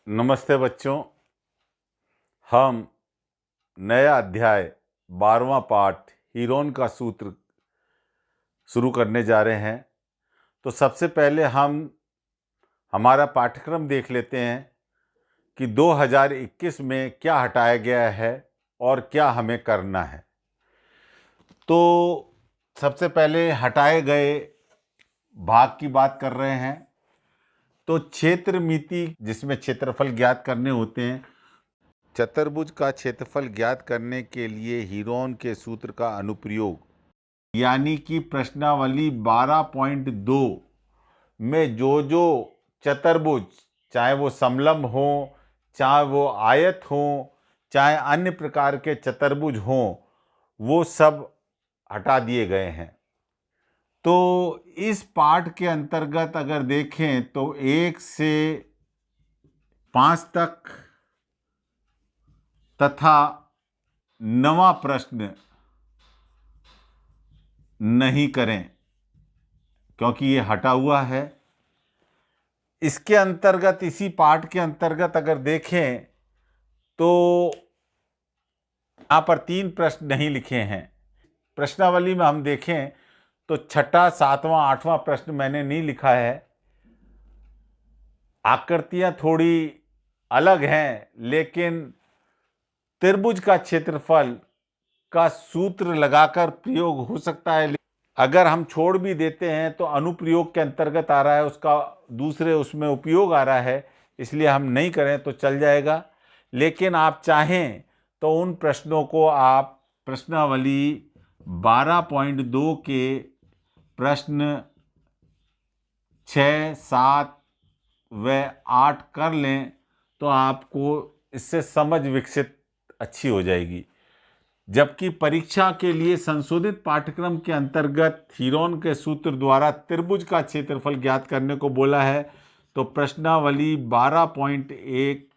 नमस्ते बच्चों। हम नया अध्याय 12वां पाठ हीरोन का सूत्र शुरू करने जा रहे हैं। तो सबसे पहले हम हमारा पाठ्यक्रम देख लेते हैं कि 2021 में क्या हटाया गया है और क्या हमें करना है। तो सबसे पहले हटाए गए भाग की बात कर रहे हैं। तो क्षेत्रमिति, जिसमें क्षेत्रफल ज्ञात करने होते हैं। चतुर्भुज का क्षेत्रफल ज्ञात करने के लिए हीरोन के सूत्र का अनुप्रयोग, यानी कि प्रश्नावली 12.2 में जो चतुर्भुज, चाहे वो समलंब हो, चाहे वो आयत हो, चाहे अन्य प्रकार के चतुर्भुज हों, वो सब हटा दिए गए हैं। तो इस पाठ के अंतर्गत अगर देखें तो 1 से 5 तक तथा 9वां प्रश्न नहीं करें, क्योंकि ये हटा हुआ है। इसके अंतर्गत, इसी पाठ के अंतर्गत अगर देखें तो यहाँ पर 3 प्रश्न नहीं लिखे हैं। प्रश्नावली में हम देखें तो 6वां, 7वां, 8वां प्रश्न मैंने नहीं लिखा है। आकृतियां थोड़ी अलग हैं, लेकिन त्रिभुज का क्षेत्रफल का सूत्र लगाकर प्रयोग हो सकता है। अगर हम छोड़ भी देते हैं तो अनुप्रयोग के अंतर्गत आ रहा है, उसका दूसरे उसमें उपयोग आ रहा है, इसलिए हम नहीं करें तो चल जाएगा। लेकिन आप चाहें तो उन प्रश्नों को आप प्रश्नावली 12.2 के प्रश्न 6, 7 व 8 कर लें तो आपको इससे समझ विकसित अच्छी हो जाएगी। जबकि परीक्षा के लिए संशोधित पाठ्यक्रम के अंतर्गत हीरोन के सूत्र द्वारा त्रिभुज का क्षेत्रफल ज्ञात करने को बोला है, तो प्रश्नावली 12.1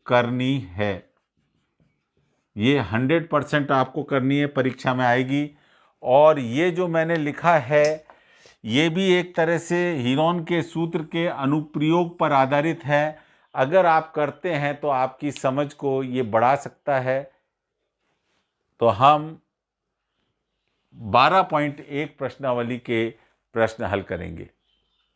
करनी है। ये 100% आपको करनी है, परीक्षा में आएगी। और ये जो मैंने लिखा है ये भी एक तरह से हीरोन के सूत्र के अनुप्रयोग पर आधारित है। अगर आप करते हैं तो आपकी समझ को ये बढ़ा सकता है। तो हम 12.1 प्रश्नावली के प्रश्न हल करेंगे।